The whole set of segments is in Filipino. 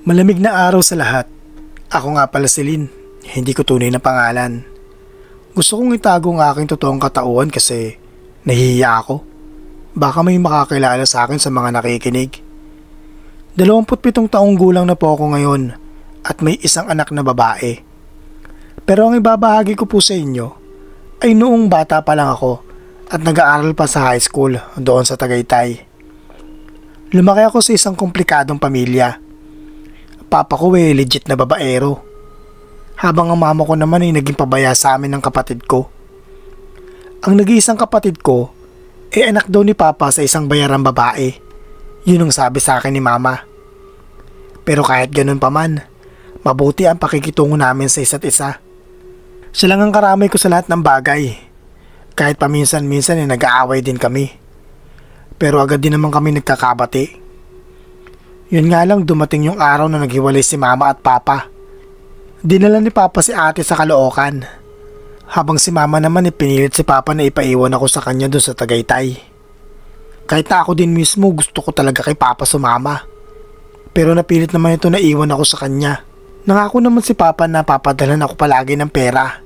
Malamig na araw sa lahat. Ako nga pala si Lynn, hindi ko tunay na pangalan. Gusto kong itago ang aking totoong katauhan kasi nahihiya ako. Baka may makakilala sa akin sa mga nakikinig. 27 taong gulang na po ako ngayon at may isang anak na babae. Pero ang ibabahagi ko po sa inyo ay noong bata pa lang ako at nag-aaral pa sa high school doon sa Tagaytay. Lumaki ako sa isang komplikadong pamilya. Papa ko legit na babaero. Habang ang mama ko naman ay naging pabaya sa amin ng kapatid ko. Ang nag-iisang kapatid ko anak daw ni Papa sa isang bayarang babae. Yun ang sabi sa akin ni Mama. Pero kahit ganun pa man, mabuti ang pakikitungo namin sa isa't isa. Siya lang ang karamay ko sa lahat ng bagay. Kahit paminsan-minsan nag-aaway din kami. Pero agad din naman kami nagkakabati. Yun nga lang dumating yung araw na naghiwalay si Mama at Papa. Dinala ni Papa si ate sa Caloocan. Habang si Mama naman pinilit si Papa na ipaiwan ako sa kanya doon sa Tagaytay. Kahit na ako din mismo gusto ko talaga kay Papa sumama. Pero napilit naman ito na iwan ako sa kanya. Nangako naman si Papa na papadalhan ako palagi ng pera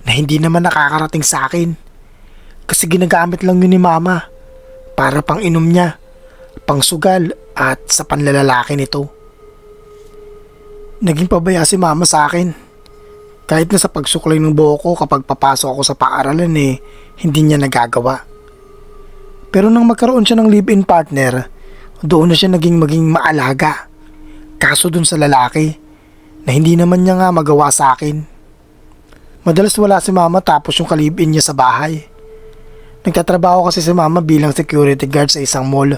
na hindi naman nakakarating sa akin. Kasi ginagamit lang yun ni Mama para pang inom niya, pang sugal at sa panlalalaki nito. Naging pabaya si Mama sa akin. Kahit na sa pagsuklay ng buhok ko kapag papasok ako sa paaralan hindi niya nagagawa. Pero nang magkaroon siya ng live-in partner, doon na siya maging maalaga. Kaso dun sa lalaki, na hindi naman niya nga magawa sa akin. Madalas wala si Mama tapos yung kalibin niya sa bahay. Nagtatrabaho kasi si Mama bilang security guard sa isang mall.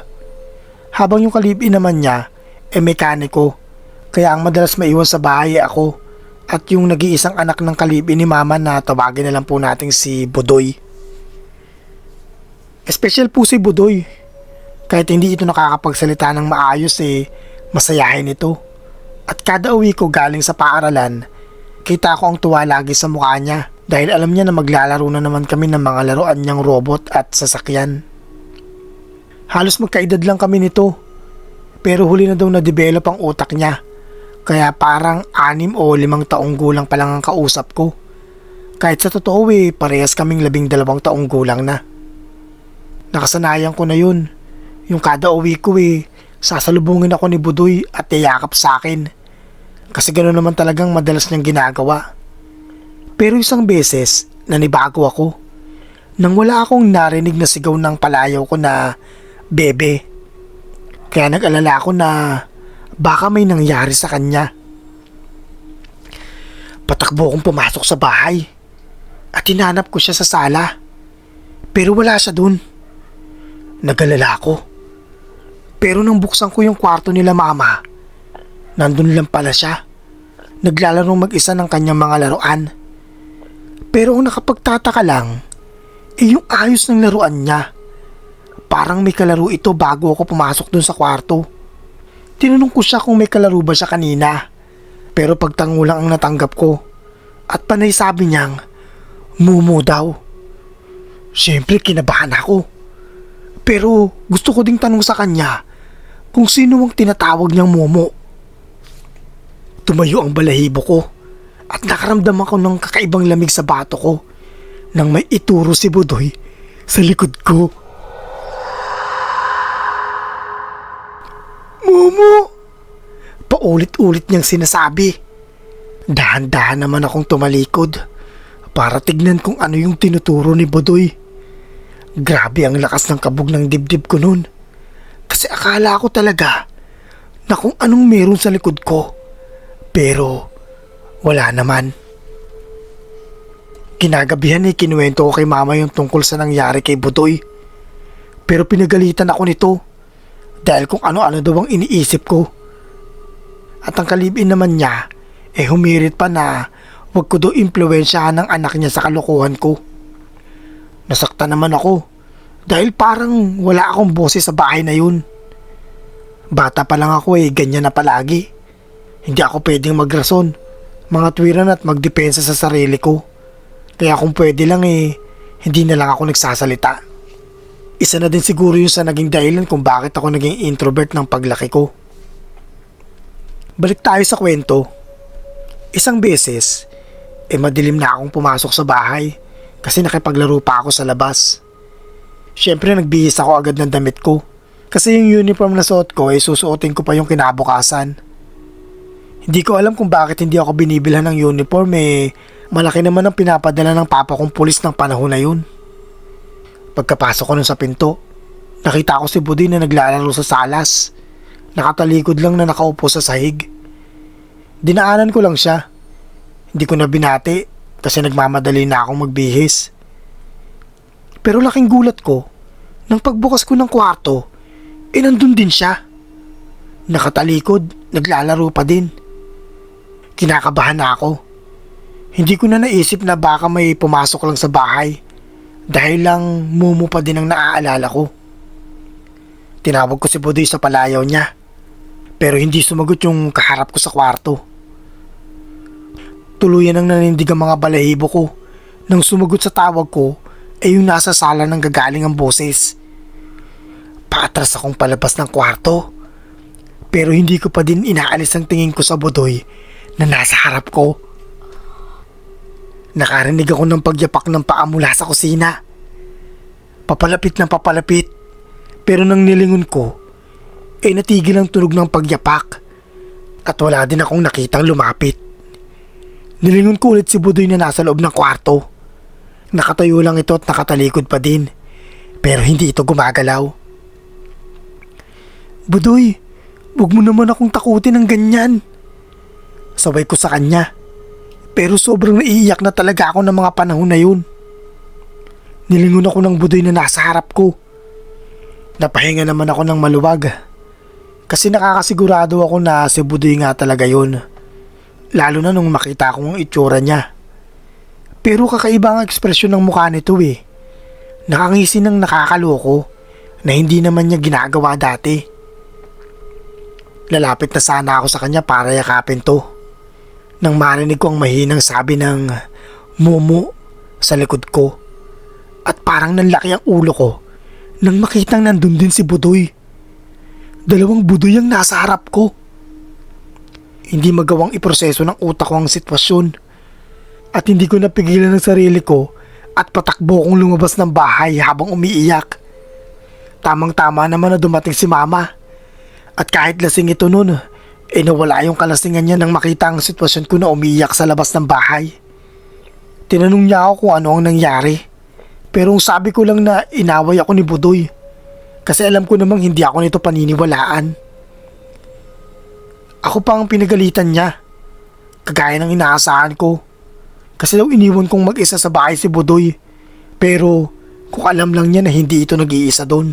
Habang yung kalibin naman niya, mekaniko. Kaya ang madalas maiwan sa bahay ako. At yung nag-iisang anak ng kalibin ni Mama na tawagin na lang po natin si Budoy. Special po si Budoy. Kahit hindi ito nakakapagsalita ng maayos masayahin ito. At kada uwi ko galing sa paaralan, kita ko ang tuwa lagi sa mukha niya dahil alam niya na maglalaro na naman kami ng mga laruan niyang robot at sasakyan. Halos magkaedad lang kami nito, pero huli na daw na-develop ang utak niya. Kaya parang 6 o 5 taong gulang pa lang ang kausap ko. Kahit sa totoo parehas kaming 12 taong gulang na. Nakasanayan ko na yun. Yung kada uwi ko sasalubungin ako ni Budoy at yayakap sa akin. Kasi gano'n naman talagang madalas niyang ginagawa. Pero isang beses, nanibago ako. Nang wala akong narinig na sigaw ng palayaw ko na bebe. Kaya nag-alala ako na baka may nangyari sa kanya. Patakbo akong pumasok sa bahay at hinanap ko siya sa sala. Pero wala siya dun. Nag-alala ako. Pero nang buksan ko yung kwarto nila Mama, nandun lang pala siya. Naglalaro mag-isa ng kanyang mga laruan. Pero ang nakapagtataka lang, yung ayos ng laruan niya. Parang may kalaro ito bago ako pumasok dun sa kwarto. Tinanong ko siya kung may kalaro ba siya kanina. Pero pagtango lang ang natanggap ko. At panay sabi niyang, Mumu daw. Siyempre kinabahan ako. Pero gusto ko ding tanong sa kanya kung sino ang tinatawag niyang Mumu. Tumayo ang balahibo ko at nakaramdam ako ng kakaibang lamig sa bato ko nang may ituro si Budoy sa likod ko. Mumu! Paulit-ulit niyang sinasabi. Dahan-dahan naman akong tumalikod para tignan kung ano yung tinuturo ni Budoy. Grabe ang lakas ng kabog ng dibdib ko nun. Kasi akala ko talaga na kung anong meron sa likod ko. Pero wala naman. Kinagabihan kinuwento ko kay Mama yung tungkol sa nangyari kay Budoy. Pero pinagalitan ako nito. Dahil kung ano-ano daw ang iniisip ko. At ang kalibin naman niya humirit pa na wag ko daw impluwensyahan ng anak niya sa kalokohan ko. Nasaktan naman ako dahil parang wala akong boses sa bahay na yun. Bata pa lang ako ganyan na palagi. Hindi ako pwedeng magrason, mga tuwiran at magdepensa sa sarili ko. Kaya kung pwede lang hindi na lang ako nagsasalita. Isa na din siguro yun sa naging dahilan kung bakit ako naging introvert ng paglaki ko. Balik tayo sa kwento. Isang beses, madilim na akong pumasok sa bahay kasi nakipaglaro pa ako sa labas. Siyempre nagbihis ako agad ng damit ko kasi yung uniform na suot ko ay susuotin ko pa yung kinabukasan. Hindi ko alam kung bakit hindi ako binibilhan ng uniform malaki naman ang pinapadala ng papa kong pulis ng panahon na yun. Pagkapasok ko nun sa pinto, nakita ko si Budoy na naglalaro sa salas. Nakatalikod lang na nakaupo sa sahig. Dinaanan ko lang siya. Hindi ko na binati kasi nagmamadali na akong magbihis. Pero laking gulat ko, nang pagbukas ko ng kwarto, nandun din siya. Nakatalikod, naglalaro pa din. Kinakabahan na ako. Hindi ko na naisip na baka may pumasok lang sa bahay dahil lang mumu pa din ang naaalala ko. Tinawag ko si Budoy sa palayaw niya pero hindi sumagot yung kaharap ko sa kwarto. Tuluyan ang nanindig ang mga balahibo ko nang sumagot sa tawag ko yung nasa sala ng gagaling ang boses. Paatras akong palabas ng kwarto pero hindi ko pa din inaalis ang tingin ko sa Budoy na nasa harap ko. Nakarinig ako ng pagyapak ng paa mula sa kusina. Papalapit ng papalapit pero nang nilingon ko natigil ang tunog ng pagyapak at wala din akong nakitang lumapit. Nilingon ko ulit si Budoy na nasa loob ng kwarto. Nakatayo lang ito at nakatalikod pa din pero hindi ito gumagalaw. Budoy, huwag mo naman akong takutin ng ganyan. Sabay ko sa kanya. Pero sobrang naiiyak na talaga ako ng mga panahon na yun. Nilingon ako ng Budoy na nasa harap ko. Napahinga naman ako ng maluwag. Kasi nakakasigurado ako na si Budoy nga talaga yun. Lalo na nung makita ko ang itsura niya. Pero kakaiba ang ekspresyon ng mukha nito Nakangisi ng nakakaloko na hindi naman niya ginagawa dati. Lalapit na sana ako sa kanya para yakapin to. Nang marinig ko ang mahinang sabi ng mumu sa likod ko at parang nanlaki ang ulo ko nang makitang nandun din si Budoy. Dalawang Budoy ang nasa harap ko. Hindi magawang iproseso ng utak ko ang sitwasyon at hindi ko napigilan ang sarili ko at patakbo kong lumabas ng bahay habang umiiyak. Tamang-tama naman na dumating si Mama at kahit lasing ito noon nawala yung kalasingan niya nang makita ang sitwasyon ko na umiiyak sa labas ng bahay. Tinanong niya ako kung ano ang nangyari. Pero sabi ko lang na inaway ako ni Budoy. Kasi alam ko namang hindi ako nito paniniwalaan. Ako pa ang pinagalitan niya. Kagaya ng inaasahan ko. Kasi daw iniwan kong mag-isa sa bahay si Budoy. Pero kung alam lang niya na hindi ito nag-iisa doon.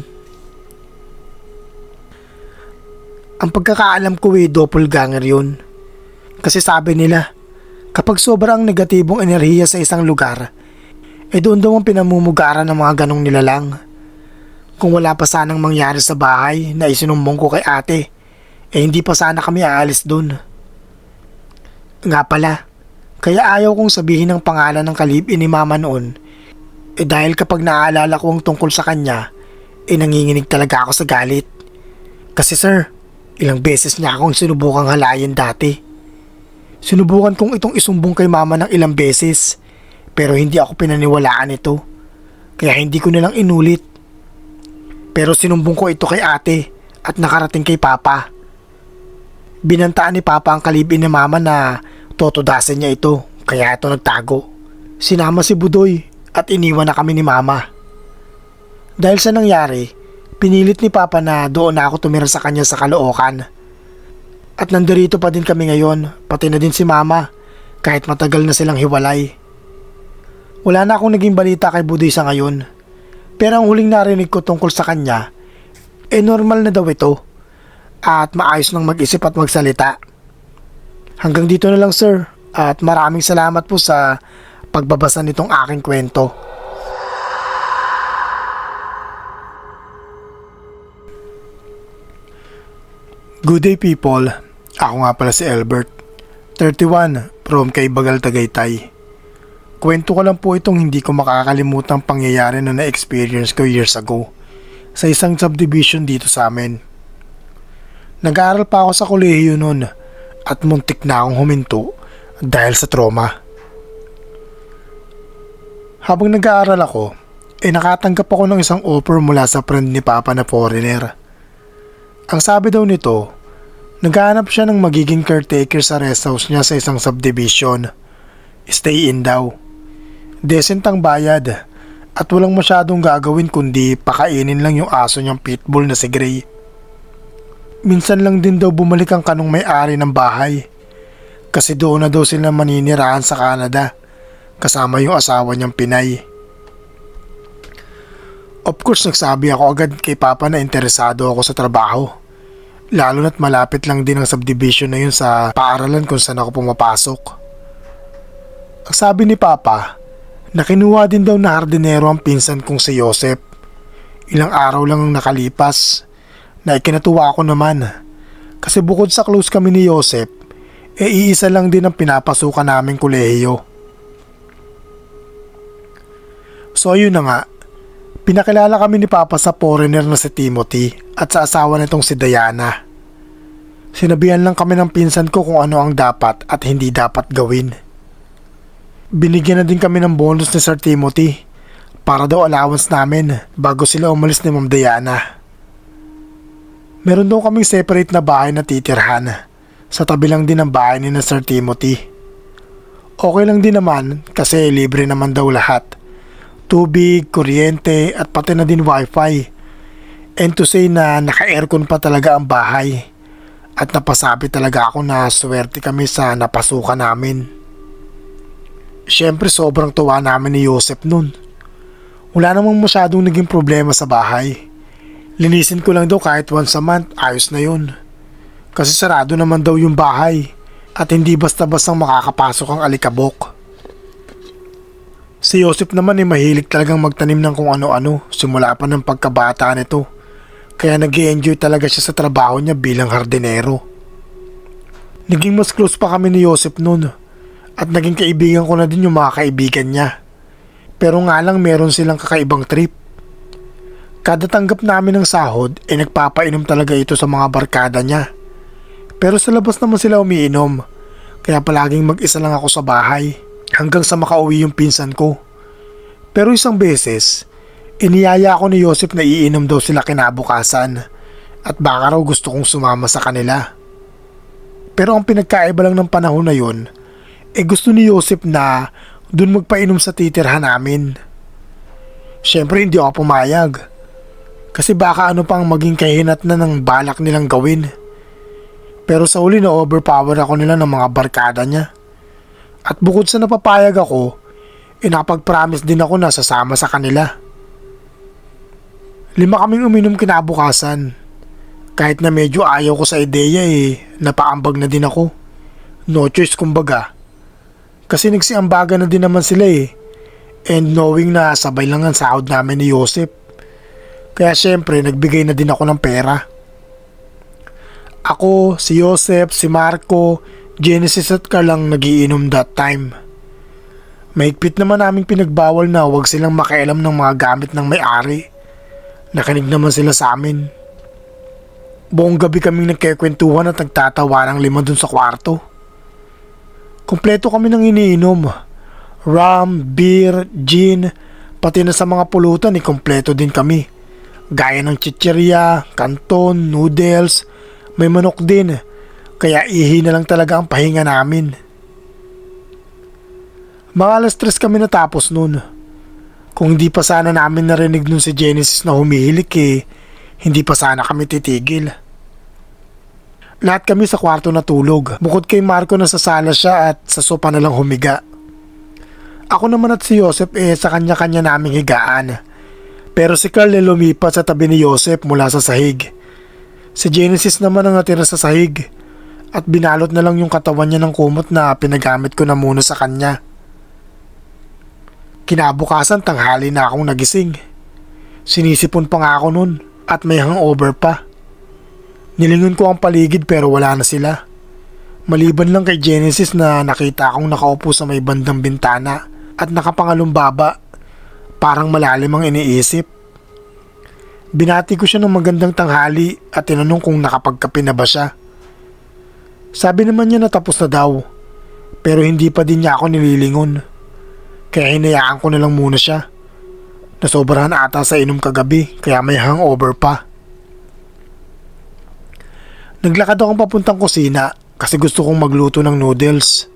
Ang pagkakaalam ko doppelganger yun. Kasi sabi nila, kapag sobrang negatibong enerhiya sa isang lugar, doon daw ang pinamumugaran ng mga ganong nilalang. Kung wala pa sanang mangyari sa bahay na isinumbong ko kay ate, hindi pa sana kami aalis doon. Nga pala, kaya ayaw kong sabihin ang pangalan ng kalibin ni Mama noon, dahil kapag naaalala ko ang tungkol sa kanya, nanginginig talaga ako sa galit. Kasi sir, ilang beses niya akong sinubukang halayin dati. Sinubukan kong itong isumbong kay Mama ng ilang beses pero hindi ako pinaniwalaan ito. Kaya hindi ko nalang inulit. Pero sinumbong ko ito kay ate at nakarating kay Papa. Binantaan ni Papa ang kalibin ni Mama na totodasin niya ito kaya ito nagtago. Sinama si Budoy at iniwan na kami ni Mama. Dahil sa nangyari, pinilit ni Papa na doon na ako tumira sa kanya sa Caloocan. At nandirito pa din kami ngayon, pati na din si Mama, kahit matagal na silang hiwalay. Wala na akong naging balita kay Budoy sa ngayon. Pero ang huling narinig ko tungkol sa kanya, normal na daw ito. At maayos nang mag-isip at magsalita. Hanggang dito na lang sir, at maraming salamat po sa pagbabasa nitong aking kwento. Good day people, ako nga pala si Albert, 31, from Kaibagal, Tagaytay. Kwento ko lang po itong hindi ko makakalimutang pangyayari na na-experience ko years ago sa isang subdivision dito sa amin. Nag-aaral pa ako sa kolehiyo noon at muntik na akong huminto dahil sa trauma. Habang nag-aaral ako, nakatanggap ako ng isang offer mula sa friend ni Papa na foreigner. Ang sabi daw nito, naghahanap siya ng magiging caretaker sa rest house niya sa isang subdivision. Stay in daw. Decent ang bayad at walang masyadong gagawin kundi pakainin lang yung aso niyang pitbull na si Gray. Minsan lang din daw bumalik ang kanong may-ari ng bahay kasi doon na daw sila maninirahan sa Canada kasama yung asawa niyang Pinay. Of course, nagsabi ako agad kay Papa na interesado ako sa trabaho. Lalo na't malapit lang din ang subdivision na yun sa paaralan kung saan ako pumapasok. Ang sabi ni Papa, na kinuha din daw na hardinero ang pinsan kong si Joseph. Ilang araw lang ang nakalipas, na ikinatuwa ako naman. Kasi bukod sa close kami ni Joseph, iisa lang din ang pinapasukan naming kolehiyo. So ayun na nga, pinakilala kami ni Papa sa foreigner na si Timothy at sa asawa nitong si Diana. Sinabihan lang kami ng pinsan ko kung ano ang dapat at hindi dapat gawin. Binigyan na din kami ng bonus ni Sir Timothy para daw allowance namin bago sila umalis ni Ma'am Diana. Meron daw kaming separate na bahay na titirhan sa tabi lang din ng bahay ni na Sir Timothy. Okay lang din naman kasi libre naman daw lahat. Tubig, kuryente at pati na din wifi. And to say na naka-aircon pa talaga ang bahay. At napasabi talaga ako na swerte kami sa napasukan namin. Siyempre sobrang tuwa namin ni Joseph nun. Wala namang masyadong naging problema sa bahay. Linisin ko lang daw kahit once a month, ayos na yun. Kasi sarado naman daw yung bahay at hindi basta-bastang makakapasok ang alikabok. Si Joseph naman mahilig talagang magtanim ng kung ano-ano simula pa ng pagkabata nito. Kaya nag-i-enjoy talaga siya sa trabaho niya bilang hardinero. Naging mas close pa kami ni Joseph noon at naging kaibigan ko na din yung mga kaibigan niya. Pero nga lang meron silang kakaibang trip. Kada tanggap namin ng sahod nagpapainom talaga ito sa mga barkada niya. Pero sa labas naman sila umiinom. Kaya palaging mag-isa lang ako sa bahay hanggang sa makauwi yung pinsan ko. Pero isang beses, iniyaya ako ni Joseph na iinom daw sila kinabukasan at baka raw gusto kong sumama sa kanila. Pero ang pinagkaiba lang ng panahon na yun, gusto ni Joseph na dun magpainom sa titirhan namin. Siyempre hindi ako pumayag. Kasi baka ano pang maging kahinat na ng balak nilang gawin. Pero sa uli na overpower ako nila ng mga barkada niya. At bukod sa napapayag ako, nakapag-promise din ako na sasama sa kanila. 5 kaming uminom kinabukasan. Kahit na medyo ayaw ko sa ideya napaambag na din ako. No choice kumbaga. Kasi nagsiambaga na din naman sila And knowing na sabay lang ang sahod namin ni Joseph. Kaya syempre nagbigay na din ako ng pera. Ako, si Joseph, si Marco, Genesis at Carl lang nagiinom that time. Mahigpit naman naming pinagbawal na huwag silang makialam ng mga gamit ng may-ari. Nakinig naman sila sa amin. Buong gabi kaming nagkikwentuhan at nagtatawa ng 5 dun sa kwarto. Kompleto kami ng iniinom. Rum, beer, gin, pati na sa mga pulutan kompleto din kami. Gaya ng chichirya, kanton, noodles, may manok din. Kaya ihi na lang talaga ang pahinga namin. Mga alas 3 kami natapos nun. Kung hindi pa sana namin narinig nun si Genesis na humihilik hindi pa sana kami titigil. Lahat kami sa kwarto natulog. Bukod kay Marco na sa sala siya at sa sopa na lang humiga. Ako naman at si Joseph sa kanya-kanya naming higaan. Pero si Carl lumipat sa tabi ni Joseph mula sa sahig. Si Genesis naman ang natira sa sahig at binalot na lang yung katawan niya ng kumot na pinagamit ko na muna sa kanya. Kinabukasan tanghali na akong nagising. Sinisipon pa nga ako nun at may hangover pa. Nilingon ko ang paligid pero wala na sila. Maliban lang kay Genesis na nakita akong nakaupo sa may bandang bintana at nakapangalumbaba. Parang malalim ang iniisip. Binati ko siya ng magandang tanghali at tinanong kung nakapagkape na ba siya. Sabi naman niya na tapos na daw, pero hindi pa din niya ako nililingon. Kaya hinayaan ko na lang muna siya. Nasobrahan ata sa inom kagabi kaya may hangover pa. Naglakad akong papuntang kusina kasi gusto kong magluto ng noodles.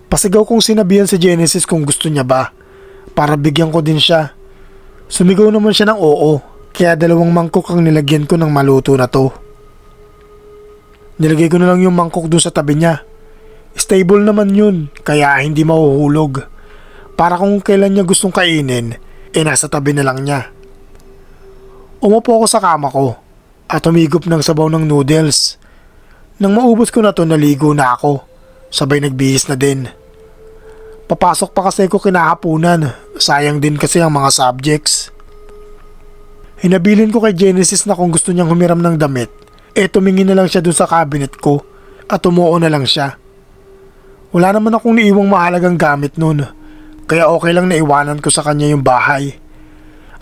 Pasigaw kong sinabihan si Genesis kung gusto niya ba para bigyan ko din siya. Sumigaw naman siya ng oo, kaya 2 mangkok ang nilagyan ko ng maluto na to. Nilagay ko na lang yung mangkok dun sa tabi niya. Stable naman yun, kaya hindi mahuhulog. Para kung kailan niya gustong kainin, nasa tabi na lang niya. Umupo ako sa kama ko at humigop ng sabaw ng noodles. Nang maubos ko na to, naligo na ako. Sabay nagbihis na din. Papasok pa kasi ko kinahapunan. Sayang din kasi ang mga subjects. Hinabilin ko kay Genesis na kung gusto niyang humiram ng damit, tumingin na lang siya dun sa cabinet ko at tumuo na lang siya. Wala naman akong niiwang mahalagang gamit nun, kaya okay lang na iwanan ko sa kanya yung bahay.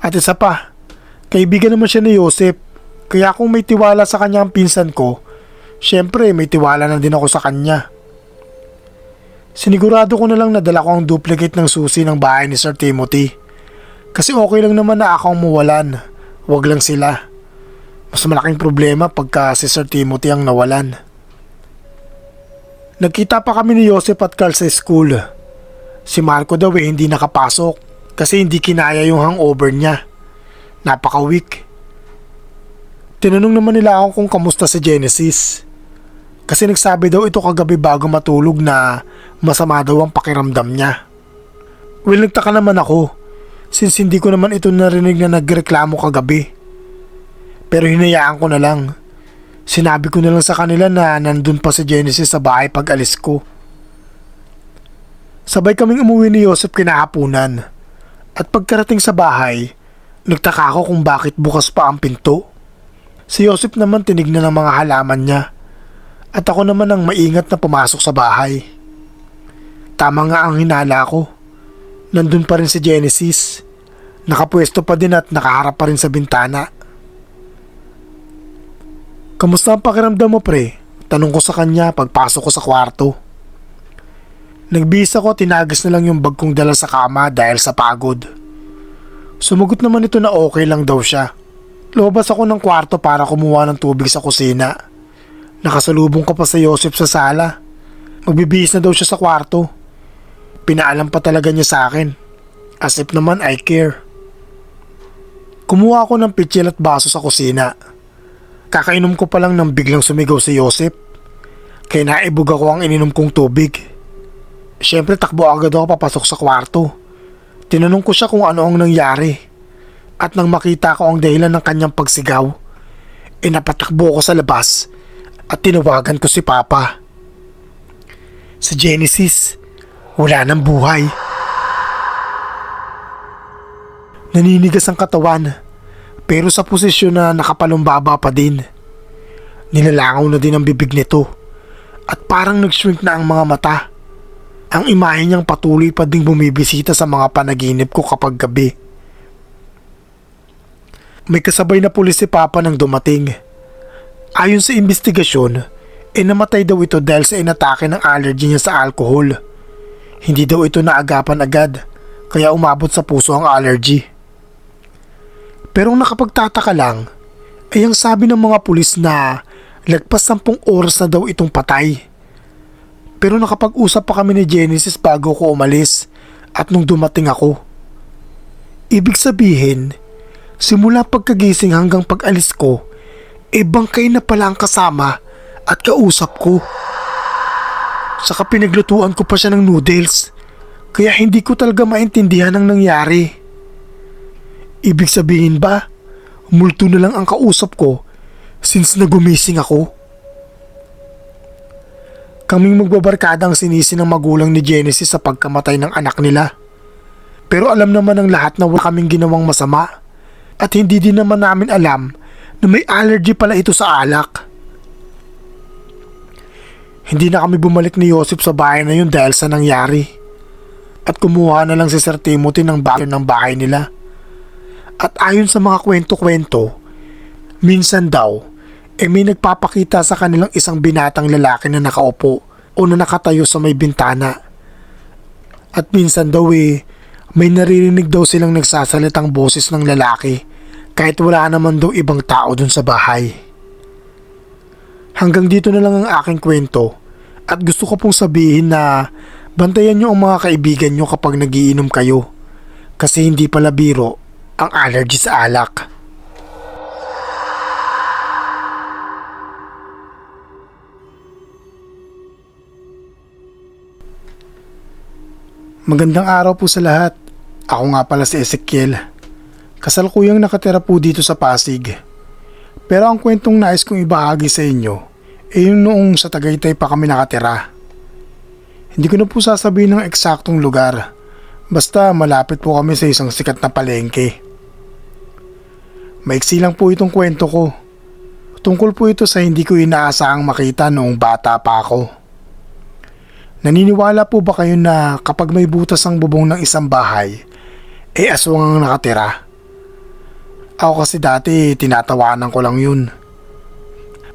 At isa pa, kaibigan naman siya ni Joseph, kaya kung may tiwala sa kanya ang pinsan ko, syempre may tiwala na din ako sa kanya. Sinigurado ko na lang na dala ko ang duplicate ng susi ng bahay ni Sir Timothy. Kasi okay lang naman na ako ang mawalan, wag lang sila. Mas malaking problema pagka si Sir Timothy ang nawalan. Nagkita pa kami ni Joseph at Carl sa school. Si Marco daw hindi nakapasok kasi hindi kinaya yung hangover niya. Napaka-weak. Tinanong naman nila ako kung kamusta si Genesis. Kasi nagsabi daw ito kagabi bago matulog na masama daw ang pakiramdam niya. Well, nagtaka naman ako since hindi ko naman ito narinig na nagreklamo kagabi. Pero hinayaan ko na lang. Sinabi ko na lang sa kanila na nandun pa si Genesis sa bahay pag alis ko. Sabay kaming umuwi ni Joseph kinahapunan. At pagkarating sa bahay, nagtaka ako kung bakit bukas pa ang pinto. Si Joseph naman tinignan ang mga halaman niya. At ako naman ang maingat na pumasok sa bahay. Tama nga ang hinala ko. Nandun pa rin si Genesis. Nakapwesto pa din at nakaharap pa rin sa bintana. Kamusta ang pakiramdam mo, pre? Tanong ko sa kanya pagpasok ko sa kwarto. Nagbihis ako, tinagas na lang yung bag kong dala sa kama dahil sa pagod. Sumagot naman ito na okay lang daw siya. Lumabas ako ng kwarto para kumuha ng tubig sa kusina. Nakasalubong ko pa sa Joseph sa sala. Magbibihis na daw siya sa kwarto. Pinaalam pa talaga niya sa akin. As if naman I care. Kumuha ako ng pitsil at baso sa kusina. Kakainom ko pa lang nang biglang sumigaw si Joseph. Kaya naibog ako ang ininom kong tubig. Siyempre takbo agad ako papasok sa kwarto. Tinanong ko siya kung ano ang nangyari. At nang makita ko ang dahilan ng kanyang pagsigaw, napatakbo ko sa labas at tinawagan ko si Papa. Si Genesis, wala nang buhay. Naninigas ang katawan, pero sa posisyon na nakapalumbaba pa din. Nilalangaw na din ang bibig nito at parang nag-shrink na ang mga mata. Ang imahe niyang patuloy pa ding bumibisita sa mga panaginip ko kapag gabi. May kasabay na pulis si Papa nang dumating. Ayon sa investigasyon, namatay daw ito dahil sa inatake ng allergy niya sa alcohol. Hindi daw ito naagapan agad, kaya umabot sa puso ang allergy. Pero nakapagtataka lang, ay ang sabi ng mga pulis na lagpas 10 oras na daw itong patay. Pero nakapag-usap pa kami ni Genesis bago ko umalis at nung dumating ako. Ibig sabihin, simula pagkagising hanggang pag-alis ko, bangkay na pala ang kasama at kausap ko. Saka pinaglutuan ko pa siya ng noodles, kaya hindi ko talaga maintindihan ang nangyari. Ibig sabihin ba, multo na lang ang kausap ko since nagumising ako? Kaming magbabarkada ang sinisi ng magulang ni Genesis sa pagkamatay ng anak nila. Pero alam naman ng lahat na wala kaming ginawang masama at hindi din naman namin alam na may allergy pala ito sa alak. Hindi na kami bumalik ni Joseph sa bahay na yun dahil sa nangyari. At kumuha na lang si Sir Timothy ng backer ng bahay nila. At ayon sa mga kwento-kwento, minsan daw, may nagpapakita sa kanilang isang binatang lalaki na nakaupo o na nakatayo sa may bintana. At minsan daw may naririnig daw silang nagsasalitang boses ng lalaki kahit wala naman daw ibang tao dun sa bahay. Hanggang dito na lang ang aking kwento at gusto ko pong sabihin na bantayan nyo ang mga kaibigan nyo kapag nagiinom kayo kasi hindi pala biro ang allergy sa alak. Magandang araw po sa lahat. Ako nga pala si Ezekiel. Kasalukuyang nakatira po dito sa Pasig. Pero ang kwentong nais kong ibahagi sa inyo yung noong sa Tagaytay pa kami nakatira. Hindi ko na po sasabihin ng eksaktong lugar. Basta malapit po kami sa isang sikat na palengke. Maiksi lang po itong kwento ko. Tungkol po ito sa hindi ko inaasahang makita noong bata pa ako. Naniniwala po ba kayo na kapag may butas ang bubong ng isang bahay, aswang ang nakatira? Ako kasi dati tinatawanan ko lang yun.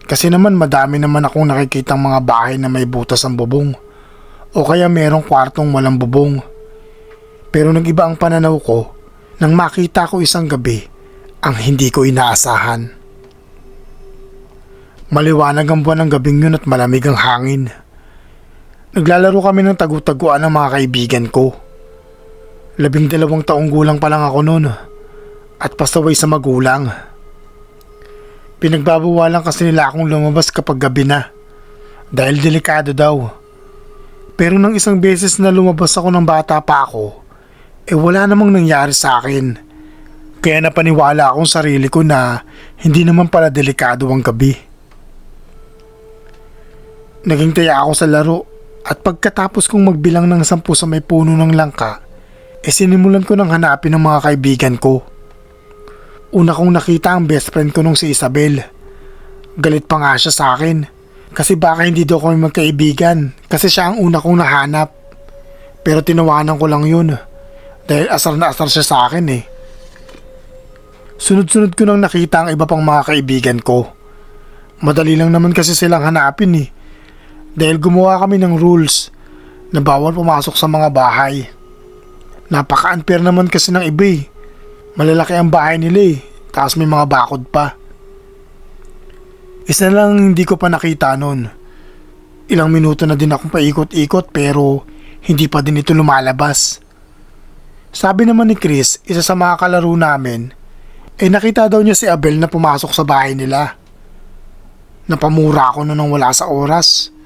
Kasi naman madami naman akong nakikitang mga bahay na may butas ang bubong o kaya merong kwartong walang bubong. Pero nag-iba ang pananaw ko nang makita ko isang gabi ang hindi ko inaasahan. Maliwanag ang buwan ng gabing yun at malamig ang hangin. Naglalaro kami ng tagu-taguan ng mga kaibigan ko. 12 taong gulang pa lang ako noon at pasaway sa magulang. Pinagbabawalan kasi nila akong lumabas kapag gabi na dahil delikado daw. Pero nang isang beses na lumabas ako ng bata pa ako, wala namang nangyari sa akin. Kaya napaniwala akong sarili ko na hindi naman pala delikado ang gabi. Naging taya ako sa laro. At pagkatapos kong magbilang ng 10 sa may puno ng langka, sinimulan ko ng hanapin ng mga kaibigan ko. Una kong nakita ang best friend ko nung si Isabel. Galit pa nga siya sa akin kasi baka hindi daw kami magkaibigan kasi siya ang una kong nahanap. Pero tinawanan ko lang yun dahil asar na asar siya sa akin . Sunod-sunod ko nang nakita ang iba pang mga kaibigan ko. Madali lang naman kasi silang hanapin . Dahil gumawa kami ng rules na bawal pumasok sa mga bahay. Napaka-unfair naman kasi ng iba . Malalaki ang bahay nila tapos may mga bakod pa. Isa lang hindi ko pa nakita nun. Ilang minuto na din akong paikot-ikot pero hindi pa din ito lumalabas. Sabi naman ni Chris, isa sa mga kalaro namin, nakita daw niya si Abel na pumasok sa bahay nila. Napamura ako nun nang wala sa oras.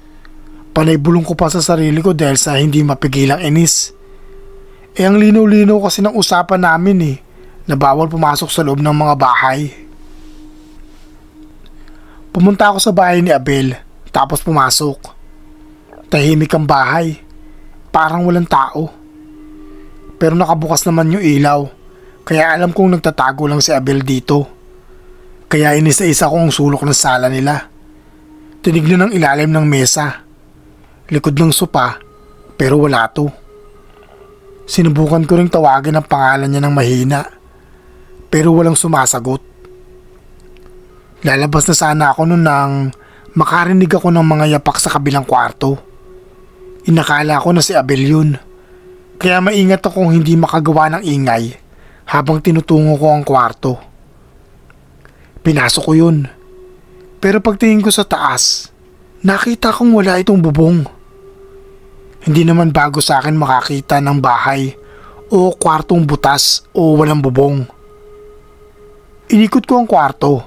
Panay bulong ko pa sa sarili ko dahil sa hindi mapigilang inis. Ang linaw-linaw kasi ng usapan namin na bawal pumasok sa loob ng mga bahay. Pumunta ako sa bahay ni Abel tapos pumasok. Tahimik ang bahay. Parang walang tao. Pero nakabukas naman yung ilaw. Kaya alam kong nagtatago lang si Abel dito. Kaya inisa-isa ko ang sulok ng sala nila. Tinignan ang ilalim ng mesa. Likod ng sopa, pero wala to. Sinubukan ko ring tawagin ang pangalan niya ng mahina, pero walang sumasagot. Lalabas na sana ako noon nang makarinig ako ng mga yapak sa kabilang kwarto. Inakala ko na si Abel yun, kaya maingat akong hindi makagawa ng ingay habang tinutungo ko ang kwarto. Pinasok ko yun, pero pagtingin ko sa taas, nakita kong wala itong bubong. Hindi naman bago sa akin makakita ng bahay o kwartong butas o walang bubong. Inikot ko ang kwarto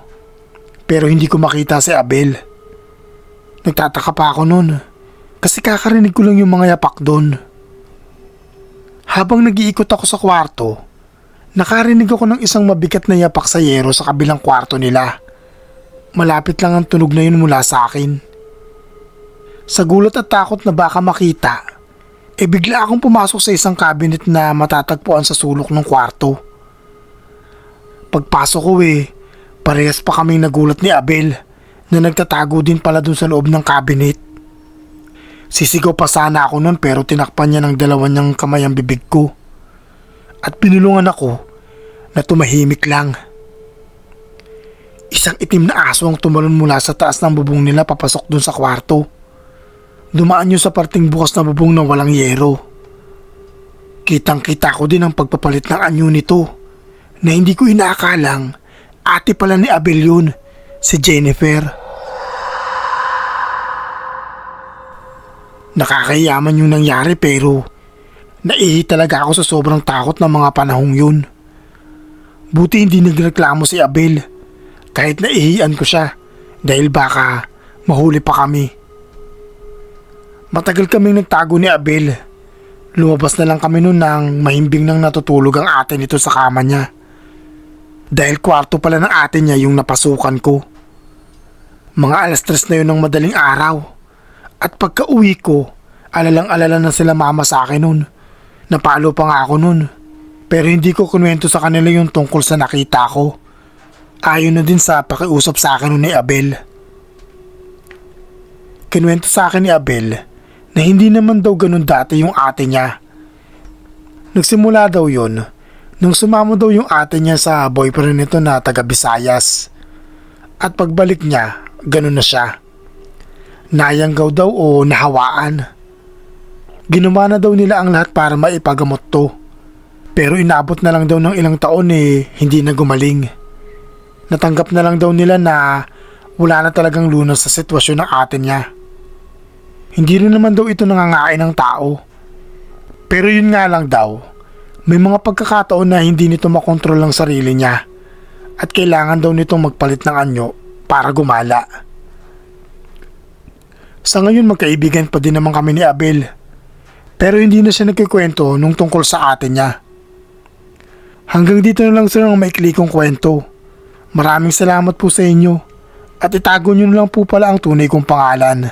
pero hindi ko makita si Abel. Nagtataka pa ako noon kasi kakarinig ko lang yung mga yapak doon. Habang nag-iikot ako sa kwarto, nakarinig ako ng isang mabigat na yapak sa yero sa kabilang kwarto nila. Malapit lang ang tunog na yun mula sa akin. Sa gulat at takot na baka makita, bigla akong pumasok sa isang cabinet na matatagpuan sa sulok ng kwarto. Pagpasok ko parehas pa kaming nagulat ni Abel na nagtatago din pala dun sa loob ng cabinet. Sisigaw pa sana ako nun pero tinakpan niya ng dalawa niyang kamay ang bibig ko. At pinulungan ako na tumahimik lang. Isang itim na aso ang tumalon mula sa taas ng bubong nila papasok dun sa kwarto. Dumaan yun sa parting bukas na bubong na walang yero. Kitang-kita ko din ang pagpapalit ng anyo nito na hindi ko inaakalang ate pala ni Abel yun, si Jennifer. Nakakayaman yung nangyari pero naihi talaga ako sa sobrang takot ng mga panahong yun. Buti hindi nagreklamo si Abel kahit naihian ko siya dahil baka mahuli pa kami. Matagal kaming nagtago ni Abel. Lumabas na lang kami noon nang mahimbing nang natutulog ang ate nito sa kama niya. Dahil kwarto pala ng ate niya yung napasukan ko. Mga 3:00 na yun ng madaling araw. At pagka uwi ko, alalang-alala na sila mama sa akin noon. Napalo pa nga ako noon. Pero hindi ko kunwento sa kanila yung tungkol sa nakita ko. Ayon na din sa pakiusap sa akin noon ni Abel. Kinwento sa akin ni Abel na hindi naman daw ganun dati yung ate niya. Nagsimula daw yun nung sumama daw yung ate niya sa boyfriend nito na taga Visayas. At pagbalik niya, ganun na siya. Nayanggaw daw o nahawaan. Ginawa na daw nila ang lahat para maipagamot to. Pero inabot na lang daw ng ilang taon hindi na gumaling. Natanggap na lang daw nila na wala na talagang lunas sa sitwasyon ng ate niya. Hindi rin naman daw ito nangangain ng tao. Pero yun nga lang daw, may mga pagkakataon na hindi nito makontrol ang sarili niya at kailangan daw nitong magpalit ng anyo para gumala. Sa ngayon magkaibigan pa din naman kami ni Abel. Pero hindi na siya nagkikwento nung tungkol sa ate niya. Hanggang dito na lang sa ng maikli kong kwento. Maraming salamat po sa inyo at itago nyo na lang po pala ang tunay kong pangalan.